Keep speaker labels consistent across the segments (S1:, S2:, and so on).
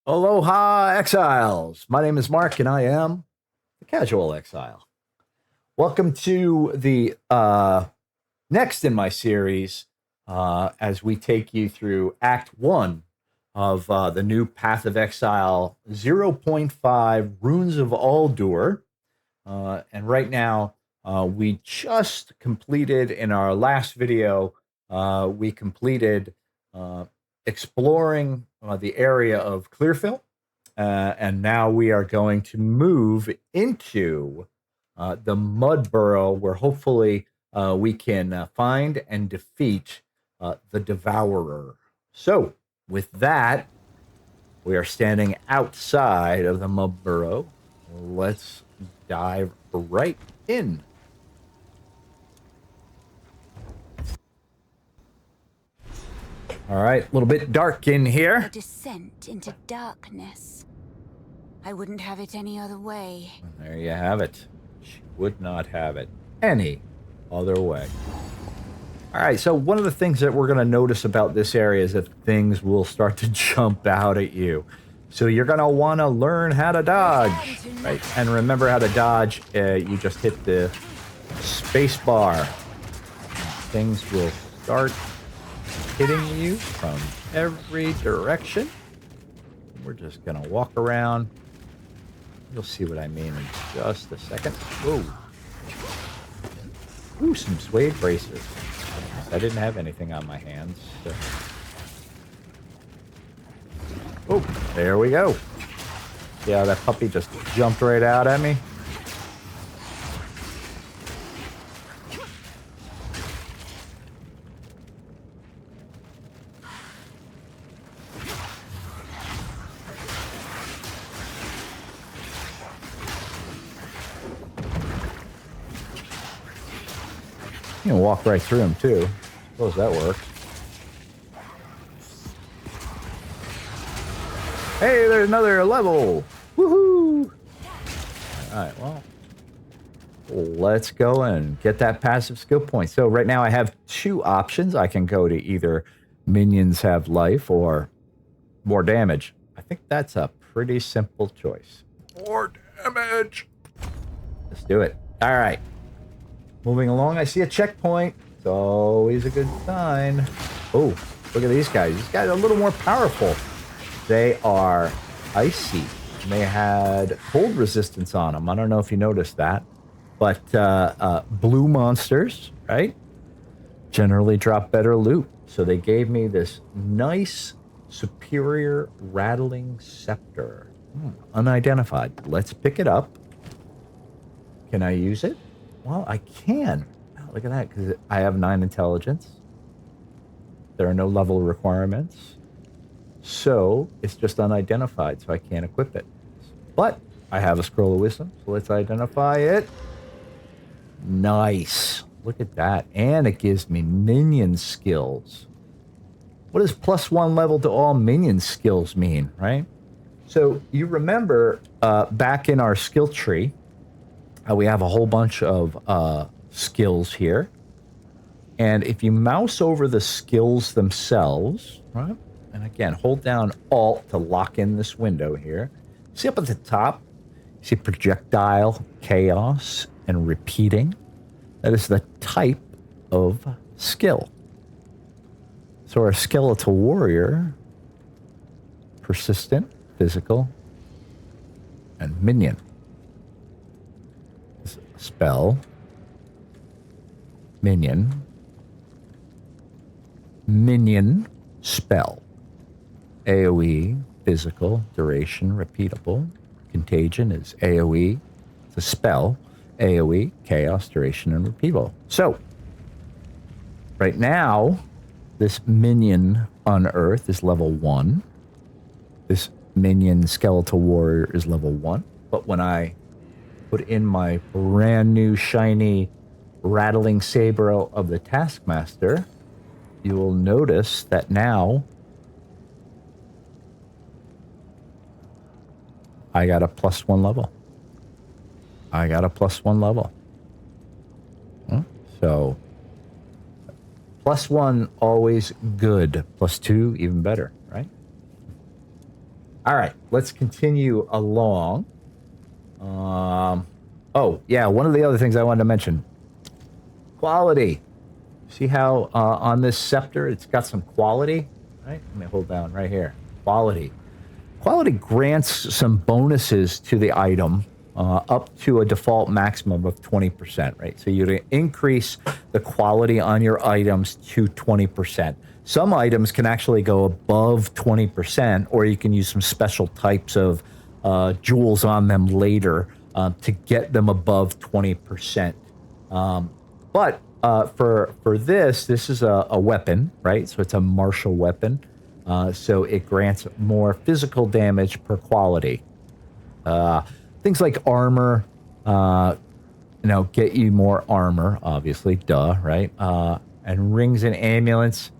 S1: Aloha, Exiles! My name is Mark, and I am the Casual Exile. Welcome to the next in my series as we take you through Act 1 of the new Path of Exile 0.5 Runes of Aldur. And right now, we just completed, in our last video, we completed exploring the area of Clearfell, and now we are going to move into the Mud Burrow, where hopefully we can find and defeat the Devourer. So, with that, we are standing outside of the Mud Burrow. Let's dive right in. All right, a little bit dark in here.
S2: A descent into darkness. I wouldn't have it any other way.
S1: There you have it. She would not have it any other way. All right, so one of the things that we're going to notice about this area is that things will start to jump out at you. So you're going to want to learn how to dodge, right? And remember how to dodge. You just hit the space bar. Things will start hitting you from every direction. We're just going to walk around. You'll see what I mean in just a second. Whoa. Ooh, some suede braces. I didn't have anything on my hands. So. Oh, there we go. Yeah, that puppy just jumped right out at me. You can walk right through them too. Suppose that works. Hey, there's another level. Woohoo! All right, well, let's go and get that passive skill point. So right now I have two options. I can go to either minions have life or more damage. I think that's a pretty simple choice. More damage. Let's do it. All right. Moving along, I see a checkpoint. It's always a good sign. Oh, look at these guys. These guys are a little more powerful. They are icy. And they had cold resistance on them. I don't know if you noticed that. But blue monsters, right, generally drop better loot. So they gave me this nice, superior rattling scepter. Unidentified. Let's pick it up. Can I use it? Well, I can. Oh, look at that, because I have 9 intelligence. There are no level requirements. So it's just unidentified, so I can't equip it. But I have a scroll of wisdom, so let's identify it. Nice. Look at that. And it gives me minion skills. What does +1 level to all minion skills mean, right? So you remember back in our skill tree, we have a whole bunch of skills here. And if you mouse over the skills themselves, right? And again, hold down Alt to lock in this window here. See up at the top, see projectile, chaos, and repeating. That is the type of skill. So our skeletal warrior, persistent, physical, and minion. Spell, minion, spell, AoE, physical, duration, repeatable, contagion is AoE, it's a spell, AoE, chaos, duration, and repeatable. So, right now, this minion on Earth is level 1. This minion skeletal warrior is level 1. But when I put in my brand new shiny rattling saber of the Taskmaster, you will notice that now I got a +1 level. I got a +1 level. So +1 always good. +2 even better, right? All right, let's continue along. Oh, yeah, one of the other things I wanted to mention. Quality. See how on this scepter it's got some quality? Right? Let me hold down right here. Quality. Quality grants some bonuses to the item up to a default maximum of 20%, right? So you increase the quality on your items to 20%. Some items can actually go above 20%, or you can use some special types of jewels on them later to get them above 20%. But for this is a weapon, right? So it's a martial weapon. So it grants more physical damage per quality. Things like armor, get you more armor, obviously, duh, right? And rings and amulets,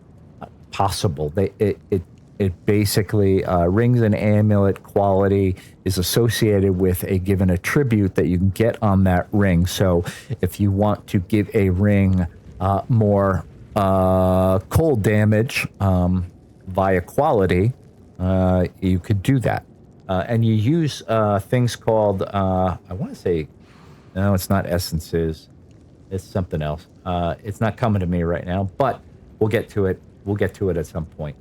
S1: possible. It basically, rings and amulet quality is associated with a given attribute that you can get on that ring. So if you want to give a ring more cold damage via quality, you could do that. And you use things called, I want to say, no, it's not essences. It's something else. It's not coming to me right now, but we'll get to it. We'll get to it at some point.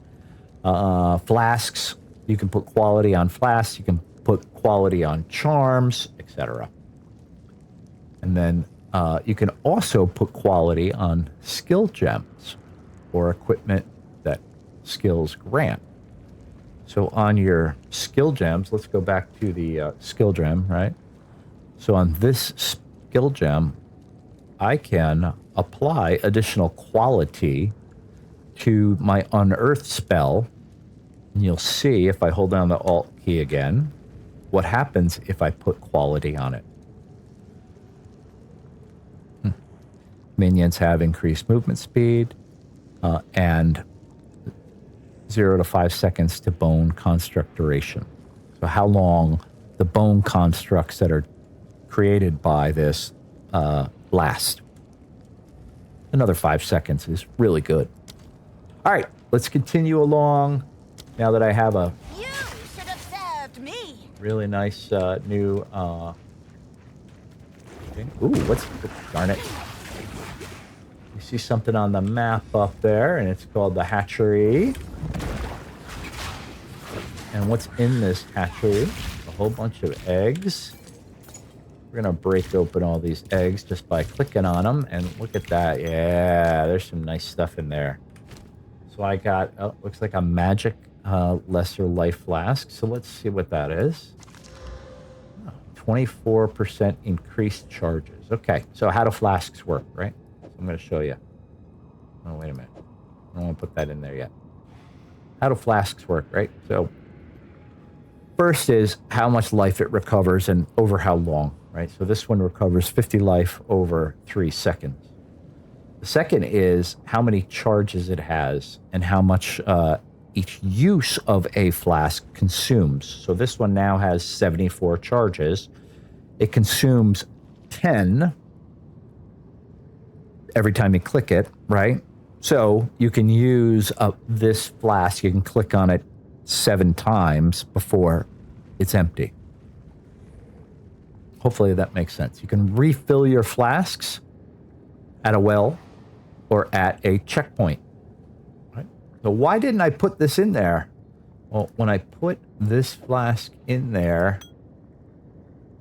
S1: Flasks, you can put quality on flasks. You can put quality on charms, etc. And then you can also put quality on skill gems or equipment that skills grant. So on your skill gems, let's go back to the skill gem, right? So on this skill gem, I can apply additional quality to my unearth spell. And you'll see if I hold down the Alt key again, what happens if I put quality on it. Minions have increased movement speed and 0 to 5 seconds to bone construct duration. So how long the bone constructs that are created by this last. Another 5 seconds is really good. All right, let's continue along. Now that I have a
S2: You should have served me.
S1: really nice new thing. Ooh, darn it. You see something on the map up there, and it's called the Hatchery. And what's in this hatchery? A whole bunch of eggs. We're going to break open all these eggs just by clicking on them. And look at that. Yeah, there's some nice stuff in there. So I got, looks like a magic lesser life flask. So let's see what that is. 24% increased charges. Okay, so how do flasks work, right? So I'm going to show you. Oh, wait a minute. I don't want to put that in there yet. How do flasks work, right? So first is how much life it recovers and over how long, right? So this one recovers 50 life over 3 seconds. The second is how many charges it has and how much each use of a flask consumes. So this one now has 74 charges. It consumes 10 every time you click it, right? So you can use this flask, you can click on it 7 times before it's empty. Hopefully that makes sense. You can refill your flasks at a well or at a checkpoint. Right? So why didn't I put this in there? Well, when I put this flask in there,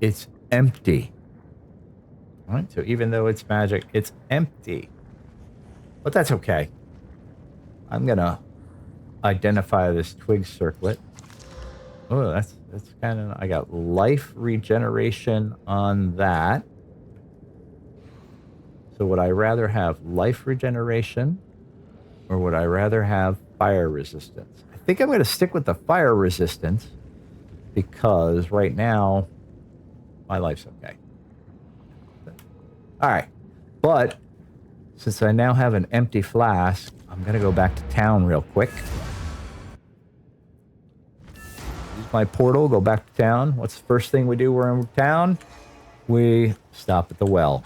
S1: it's empty. Right? So even though it's magic, it's empty. But that's okay. I'm going to identify this twig circlet. Oh, that's kind of... I got life regeneration on that. So would I rather have life regeneration or would I rather have fire resistance? I think I'm going to stick with the fire resistance because right now my life's okay. All right. But since I now have an empty flask, I'm going to go back to town real quick. Use my portal, go back to town. What's the first thing we do when we're in town? We stop at the well.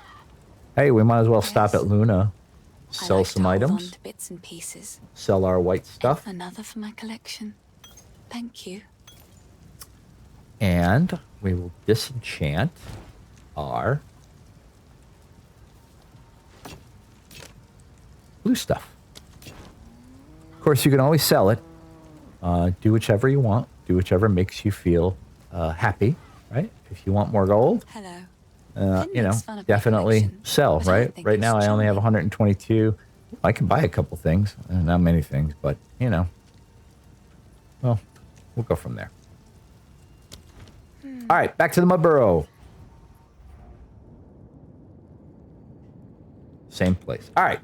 S1: Hey, we might as well stop at Luna. Sell some items.
S2: Bits and pieces.
S1: Sell our white stuff.
S2: Another for my collection. Thank you.
S1: And we will disenchant our blue stuff. Of course, you can always sell it. Do whichever you want. Do whichever makes you feel happy, right? If you want more gold,
S2: Hello.
S1: you know, definitely sell, right? Right now, I only have 122. I can buy a couple things. Not many things, but, you know. Well, we'll go from there. All right, back to the Mud Burrow. Same place. All right.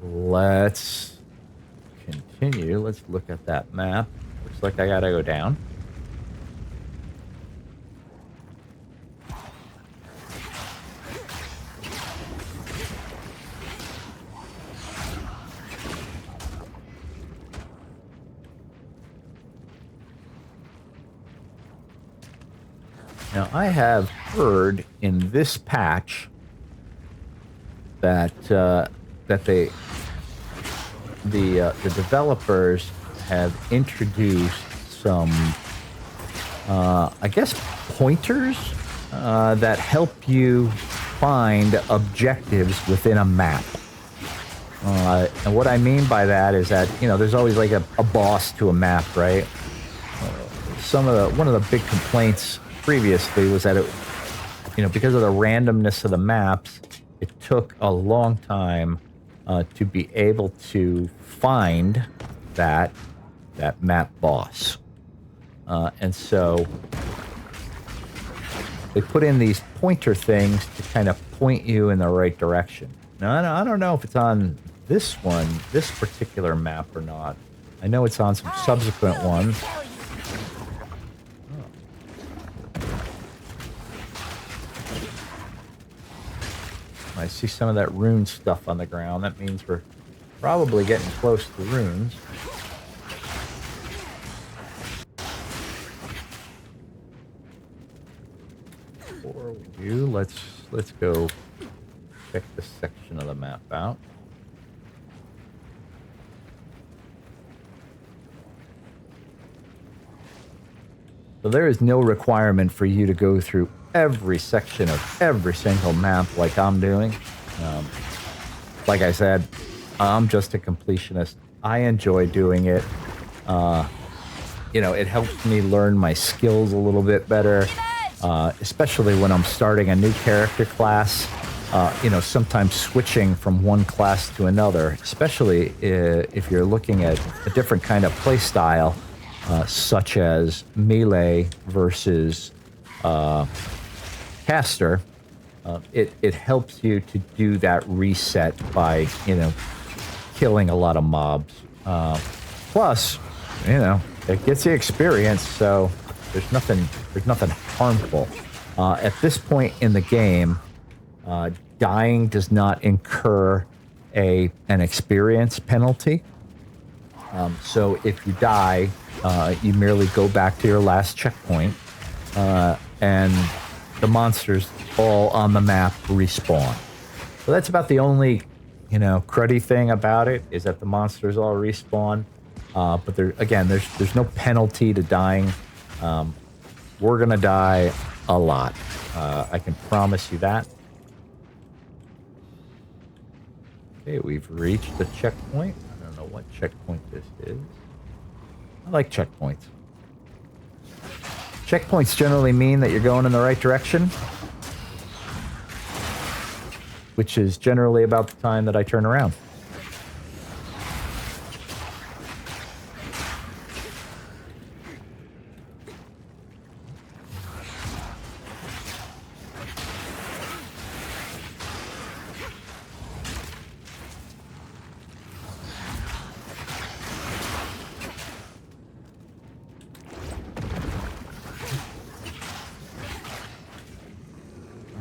S1: Let's continue. Let's look at that map. Looks like I gotta go down. Now, I have heard in this patch that the developers have introduced some, I guess, pointers that help you find objectives within a map. And what I mean by that is that, you know, there's always like a boss to a map, right? One of the big complaints previously was that it, you know, because of the randomness of the maps, it took a long time to be able to find that map boss. And so they put in these pointer things to kind of point you in the right direction. Now, I don't know if it's on this particular map or not. I know it's on some subsequent ones. I see some of that rune stuff on the ground. That means we're probably getting close to runes. Before we do, let's go check this section of the map out. So there is no requirement for you to go through every section of every single map like I'm doing. Like I said, I'm just a completionist. I enjoy doing it. You know, it helps me learn my skills a little bit better, especially when I'm starting a new character class. You know, sometimes switching from one class to another, especially if you're looking at a different kind of play style, such as melee versus caster, it helps you to do that reset by, you know, killing a lot of mobs. Plus, you know, it gets you experience, so there's nothing harmful. At this point in the game, dying does not incur an experience penalty. So if you die, you merely go back to your last checkpoint, and the monsters all on the map respawn. So that's about the only, you know, cruddy thing about it, is that the monsters all respawn. But there's no penalty to dying. We're gonna die a lot. I can promise you that. Okay, we've reached the checkpoint. I don't know what checkpoint this is. I like checkpoints. Checkpoints generally mean that you're going in the right direction, which is generally about the time that I turn around.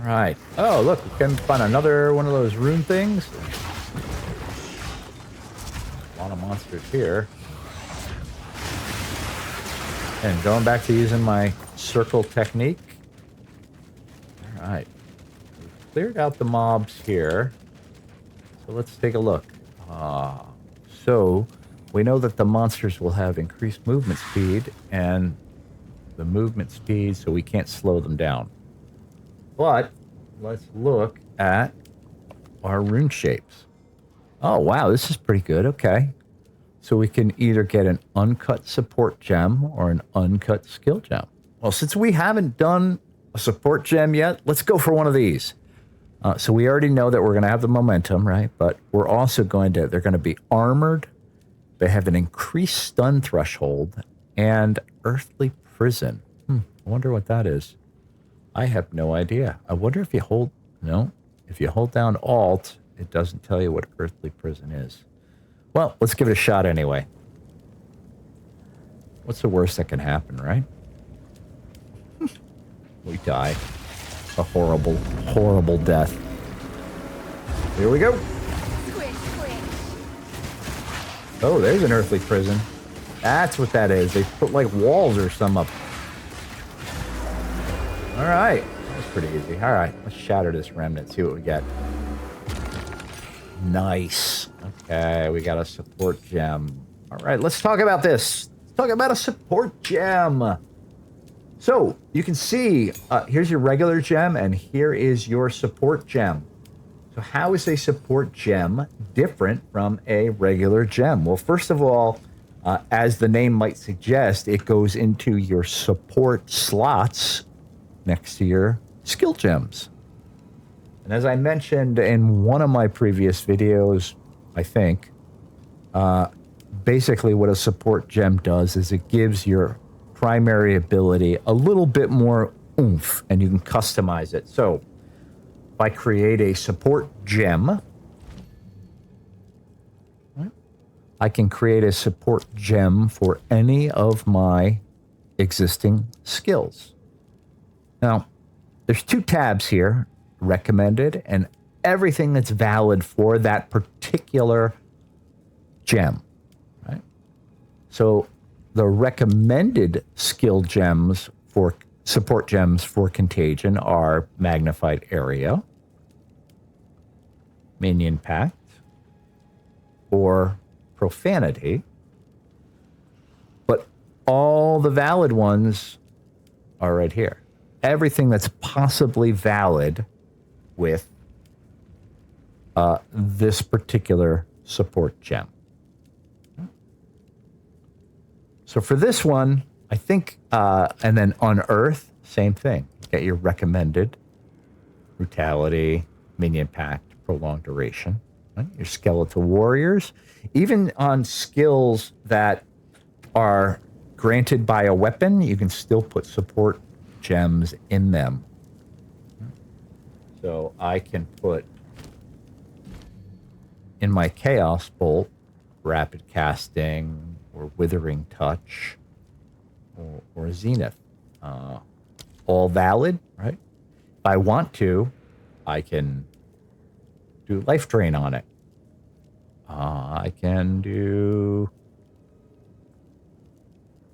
S1: Right. Oh, look, we can find another one of those rune things. A lot of monsters here. And going back to using my circle technique. All right. We've cleared out the mobs here. So let's take a look. So we know that the monsters will have increased movement speed, and the movement speed, so we can't slow them down. But let's look at our rune shapes. Oh, wow, this is pretty good. Okay. So we can either get an uncut support gem or an uncut skill gem. Well, since we haven't done a support gem yet, let's go for one of these. So we already know that we're going to have the momentum, right? But we're also they're going to be armored. They have an increased stun threshold and earthly prison. I wonder what that is. I have no idea. I wonder if you hold down Alt, it doesn't tell you what earthly prison is. Well, let's give it a shot anyway. What's the worst that can happen, right? We die. A horrible, horrible death. Here we go. Oh, there's an earthly prison. That's what that is. They put like walls or some up. All right. That was pretty easy. All right. Let's shatter this remnant. See what we get. Nice. Okay. We got a support gem. All right. Let's talk about this. Let's talk about a support gem. So you can see, here's your regular gem, and here is your support gem. So how is a support gem different from a regular gem? Well, first of all, as the name might suggest, it goes into your support slots next to your skill gems. And as I mentioned in one of my previous videos, I think, basically what a support gem does is it gives your primary ability a little bit more oomph, and you can customize it. So if I create a support gem, I can create a support gem for any of my existing skills. Now, there's two tabs here, recommended and everything that's valid for that particular gem, right? So the recommended skill gems for support gems for contagion are magnified area, minion pact, or profanity. But all the valid ones are right here. Everything that's possibly valid with this particular support gem. So for this one, I think, and then unearth, same thing. Get your recommended brutality, minion pact, prolonged duration. Right? Your skeletal warriors, even on skills that are granted by a weapon, you can still put support gems in them. So I can put in my Chaos Bolt, rapid casting, or withering touch, or zenith. All valid, right? If I want to, I can do life drain on it. I can do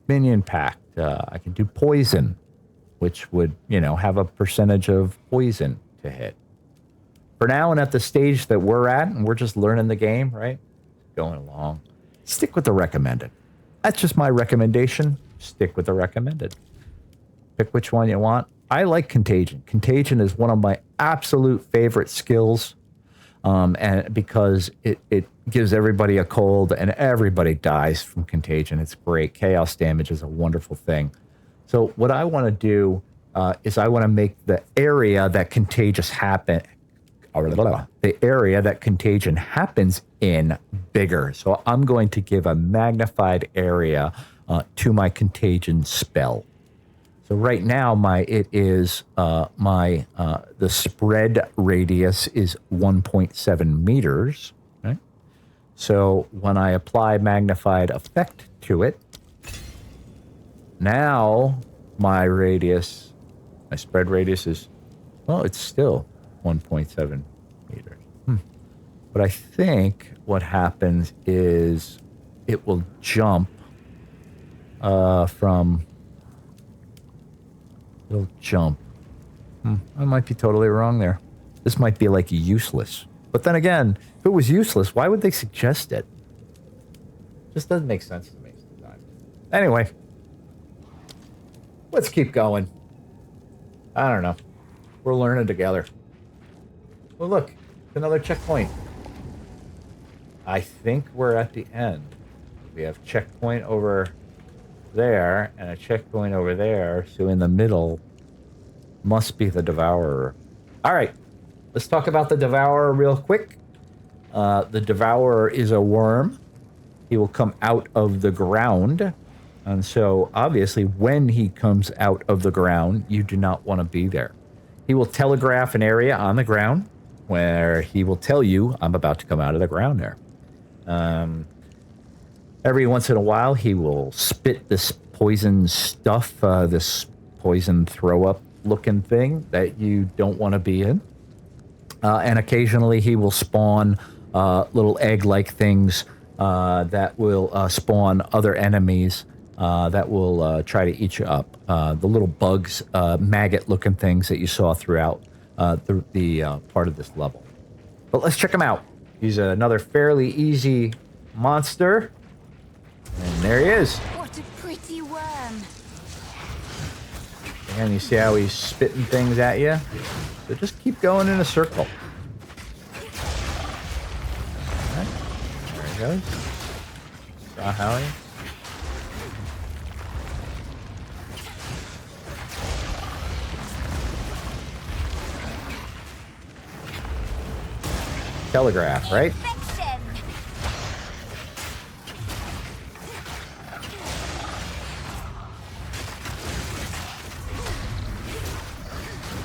S1: minion pact. I can do poison, which would, have a percentage of poison to hit. For now, and at the stage that we're at, and we're just learning the game, right? Going along. Stick with the recommended. That's just my recommendation. Stick with the recommended. Pick which one you want. I like Contagion. Contagion is one of my absolute favorite skills, and because it gives everybody a cold and everybody dies from Contagion. It's great. Chaos damage is a wonderful thing. So what I want to do is I want to make the area that the area that Contagion happens in bigger. So I'm going to give a magnified area to my Contagion spell. So right now the spread radius is 1.7 meters. Right? So when I apply magnified effect to it, now my spread radius is, it's still 1.7 meters. But I think what happens is it will jump it'll jump. I might be totally wrong there. This might be like useless. But then again, if it was useless, why would they suggest it? Just doesn't make sense to me sometimes. Anyway. Let's keep going. I don't know. We're learning together. Well, look. Another checkpoint. I think we're at the end. We have checkpoint over there and a checkpoint over there. So in the middle must be the Devourer. All right. Let's talk about the Devourer real quick. The Devourer is a worm. He will come out of the ground. And so, obviously, when he comes out of the ground, you do not want to be there. He will telegraph an area on the ground where he will tell you, I'm about to come out of the ground there. Every once in a while, he will spit this poison stuff, this poison throw-up looking thing that you don't want to be in. And occasionally, he will spawn little egg-like things that will spawn other enemies that will try to eat you up. The little bugs, maggot-looking things that you saw throughout the part of this level. But let's check him out. He's another fairly easy monster. And there he is.
S2: What a pretty worm.
S1: And you see how he's spitting things at you? So just keep going in a circle. All right. There he goes. Saw Howie. Telegraph, right?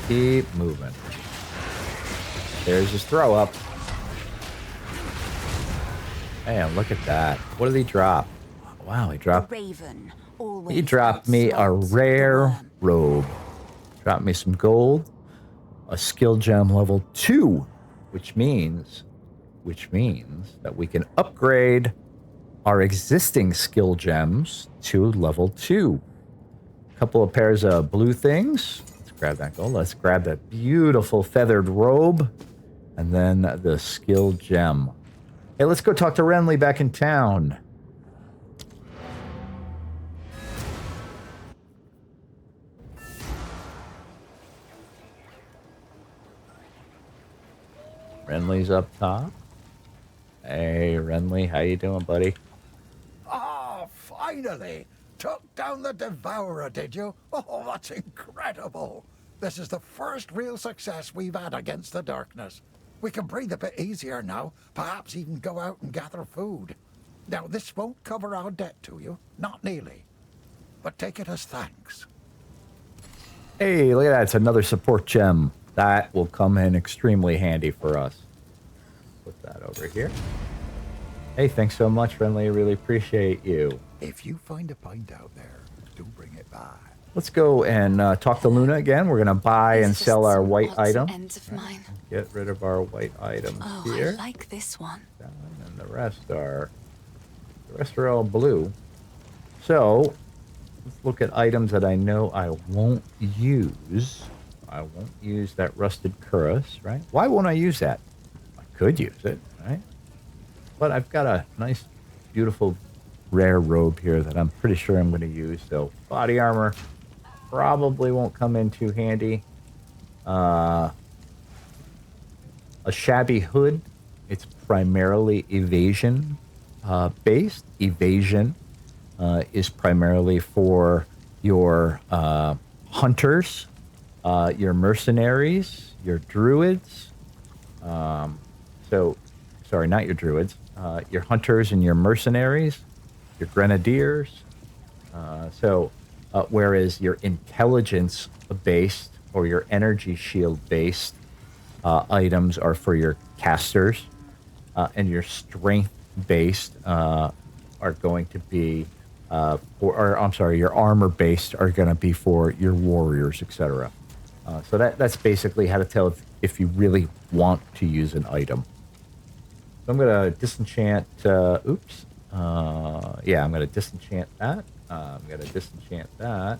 S1: Keep moving. There's his throw up. Man, look at that. What did he drop? Wow, he dropped. He dropped me a rare robe. Dropped me some gold. A skill gem level 2. Which means that we can upgrade our existing skill gems to level 2. A couple of pairs of blue things. Let's grab that gold. Let's grab that beautiful feathered robe. And then the skill gem. Hey, let's go talk to Renly back in town. Renly's up top. Hey, Renly, how you doing, buddy?
S3: Ah, finally! Took down the Devourer, did you? Oh, that's incredible! This is the first real success we've had against the darkness. We can breathe a bit easier now, perhaps even go out and gather food. Now, this won't cover our debt to you, not nearly. But take it as thanks.
S1: Hey, look at that. It's another support gem. That will come in extremely handy for us. Put that over here. Hey, thanks so much, Renly. I really appreciate you.
S3: If you find a pint out there, do bring it back.
S1: Let's go and talk to Luna again. We're going to buy and sell our white item. Get rid of our white items here.
S2: I like this one.
S1: And the rest are all blue. So let's look at items that I know I won't use. I won't use that rusted cuirass, right? Why won't I use that? I could use it, right? But I've got a nice, beautiful, rare robe here that I'm pretty sure I'm going to use. So body armor probably won't come in too handy. A shabby hood. It's primarily evasion based. Evasion is primarily for your hunters, your mercenaries, your druids. Sorry, not your druids. Your hunters and your mercenaries, your grenadiers. Whereas your intelligence-based or your energy shield-based items are for your casters, and your strength-based are going to be, your armor-based are going to be for your warriors, etc. So that's basically how to tell if you really want to use an item. So I'm going to disenchant, I'm going to disenchant that. I'm going to disenchant that.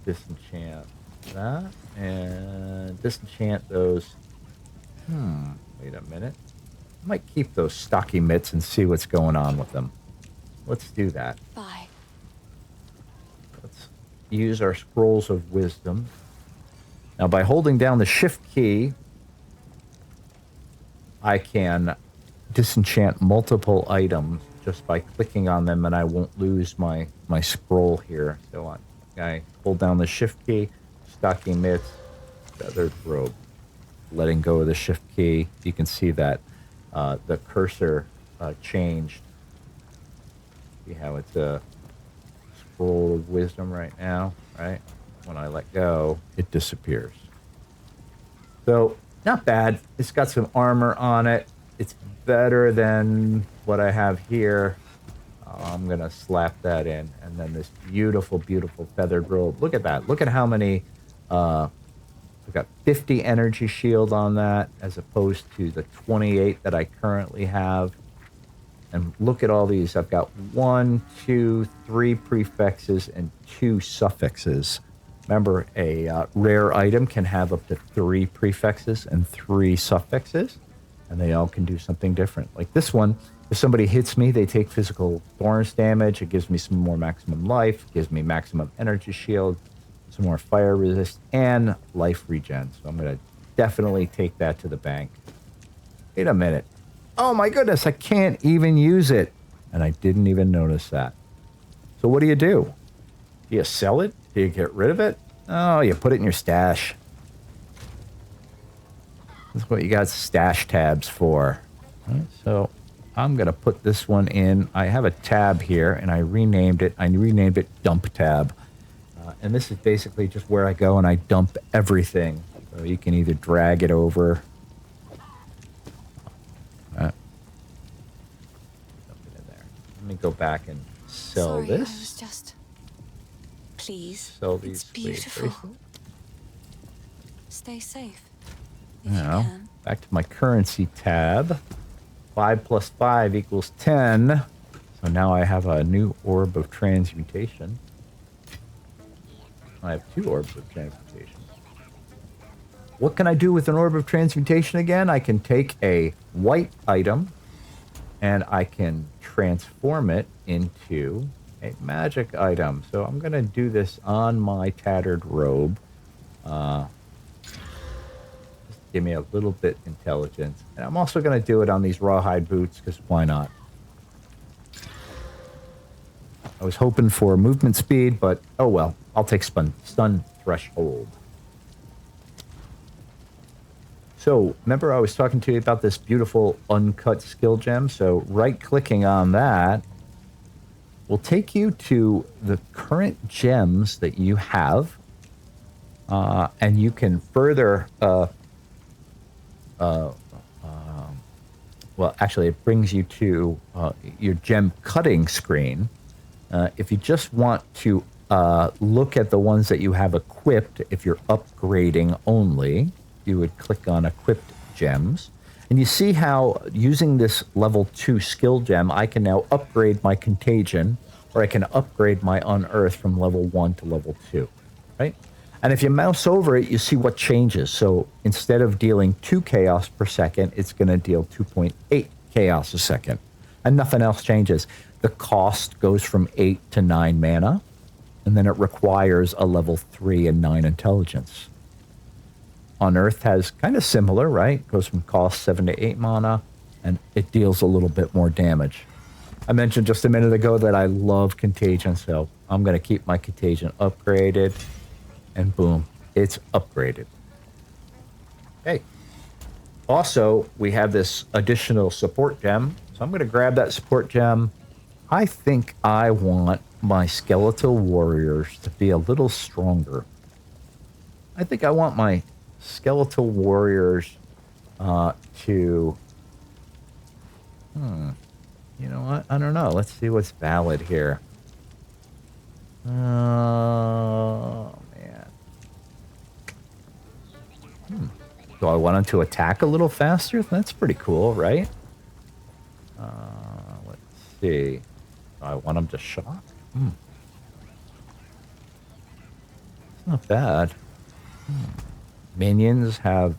S1: Disenchant that. And disenchant those. Wait a minute. I might keep those stocky mitts and see what's going on with them. Let's do that.
S2: Bye.
S1: use our Scrolls of Wisdom. Now, by holding down the Shift key, I can disenchant multiple items just by clicking on them, and I won't lose my scroll here. So I hold down the Shift key, stocking mitts, feathered robe. Letting go of the Shift key, you can see that the cursor changed. See how it's a Scroll of Wisdom right now, right? When I let go, it disappears. So, not bad. It's got some armor on it. It's better than what I have here. I'm going to slap that in. And then this beautiful, beautiful feathered robe. Look at that. Look at how many... I've got 50 energy shield on that as opposed to the 28 that I currently have. And look at all these. I've got 1, 2, 3 prefixes and 2 suffixes. Remember, a rare item can have up to 3 prefixes and 3 suffixes, and they all can do something different. Like this one, if somebody hits me, they take physical thorns damage. It gives me some more maximum life, gives me maximum energy shield, some more fire resist, and life regen. So I'm going to definitely take that to the bank. Wait a minute. Oh my goodness, I can't even use it. And I didn't even notice that. So what do? Do you sell it? Do you get rid of it? Oh, you put it in your stash. That's what you got stash tabs for. All right, so I'm going to put this one in. I have a tab here, and I renamed it. I renamed it Dump Tab. And this is basically just where I go and I dump everything. So you can either drag it over. Dump it in there. Let me go back and sell
S2: Sorry,
S1: this.
S2: I was just... Please.
S1: Sell these.
S2: It's beautiful. Stay safe. If
S1: Now,
S2: you can.
S1: back to my currency tab. 5 plus 5 equals 10. So now I have a new Orb of Transmutation. I have 2 Orbs of Transmutation. What can I do with an Orb of Transmutation again? I can take a white item and I can transform it into a magic item. So I'm going to do this on my tattered robe. Just give me a little bit intelligence. And I'm also going to do it on these rawhide boots because why not? I was hoping for movement speed, but oh well. I'll take stun threshold. So, remember I was talking to you about this beautiful uncut skill gem? So, right-clicking on that will take you to the current gems that you have. And you can further... well, actually, it brings you to your gem cutting screen. If you just want to look at the ones that you have equipped, if you're upgrading only, you would click on equipped gems. And you see how using this level 2 skill gem, I can now upgrade my contagion, or I can upgrade my unearth from level 1 to level 2, right? And if you mouse over it, you see what changes. So instead of dealing 2 chaos per second, it's going to deal 2.8 chaos a second. And nothing else changes. The cost goes from 8 to 9 mana, and then it requires a level 3 and 9 intelligence. Unearth has kind of similar, right? Goes from cost 7 to 8 mana, and it deals a little bit more damage. I mentioned just a minute ago that I love Contagion, so I'm going to keep my Contagion upgraded, and boom, it's upgraded. Okay. Also, we have this additional support gem, so I'm going to grab that support gem. I think I want my skeletal warriors to be a little stronger. I think I want my skeletal warriors to... You know what? I don't know. Let's see what's valid here. Oh, man. Do I want them to attack a little faster? That's pretty cool, right? Let's see. Do I want them to shock? It's not bad. Minions have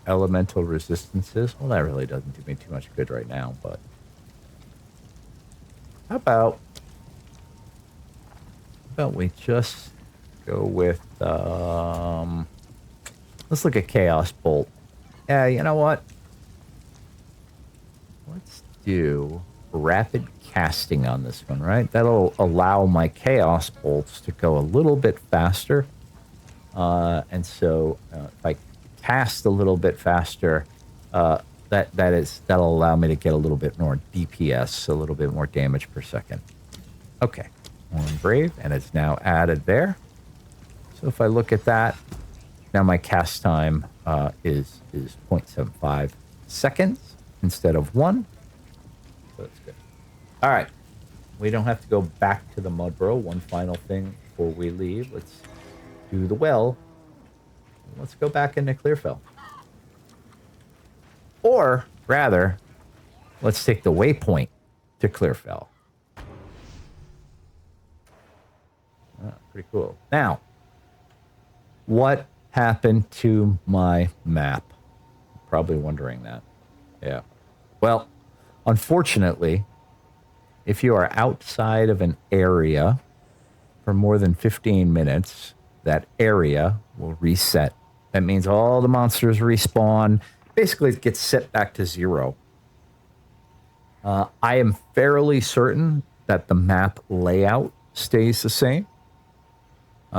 S1: elemental resistances. Well, that really doesn't do me too much good right now, but... How about we just go with, let's look at Chaos Bolt. Yeah, you know what? Let's do rapid casting on this one, right? That'll allow my Chaos Bolts to go a little bit faster. And so if I cast a little bit faster, that'll allow me to get a little bit more DPS, a little bit more damage per second. Okay, one Brave, and it's now added there. So if I look at that, now my cast time is 0.75 seconds instead of 1. So that's good. All right, we don't have to go back to the Mud Burrow. One final thing before we leave. Let's do the well. Let's go back into Clearfell. Or, rather, let's take the waypoint to Clearfell. Pretty cool. Now, what happened to my map? Probably wondering that. Yeah. Well, unfortunately, if you are outside of an area for more than 15 minutes, that area will reset. That means all the monsters respawn. Basically, it gets set back to 0. I am fairly certain that the map layout stays the same.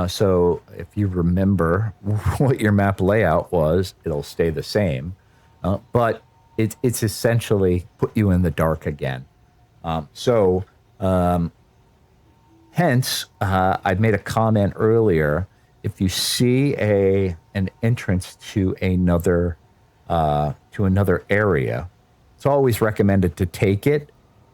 S1: So if you remember what your map layout was, it'll stay the same. But it's essentially put you in the dark again. Hence, I made a comment earlier. If you see an entrance to another area, it's always recommended to take it,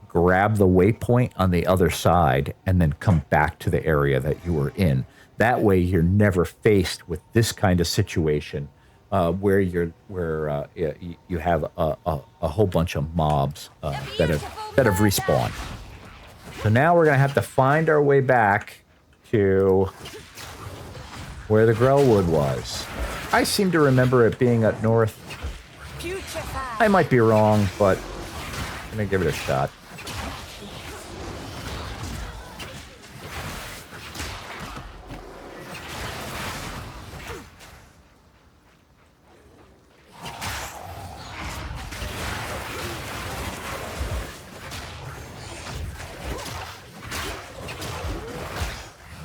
S1: grab the waypoint on the other side, and then come back to the area that you were in. That way, you're never faced with this kind of situation where you have a whole bunch of mobs that have respawned. So now we're gonna have to find our way back to where the Grelwood was. I seem to remember it being up north. I might be wrong, but I'm gonna give it a shot.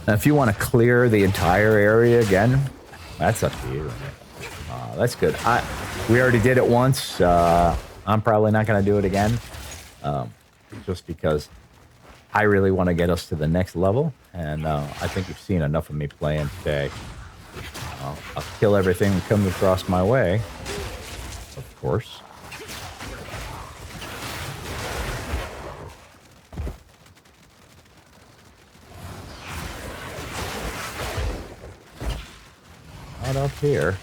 S1: Now, if you want to clear the entire area again, that's up to you. That's good. We already did it once. I'm probably not going to do it again, just because I really want to get us to the next level, and I think you've seen enough of me playing today. I'll kill everything that comes across my way, of course. Not up here.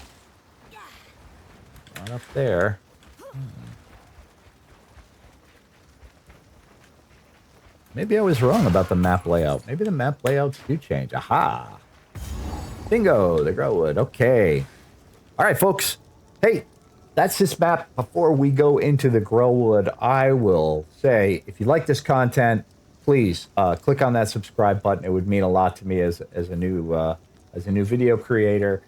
S1: Not up there. Maybe I was wrong about the map layout. Maybe the map layouts do change. Aha! Bingo! The Grelwood. Okay. All right, folks. Hey, that's this map. Before we go into the Grelwood, I will say, if you like this content, please click on that subscribe button. It would mean a lot to me as a new video creator.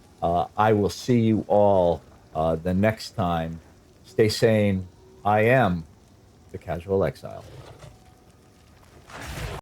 S1: I will see you all the next time. Stay sane. I am the Casual Exile.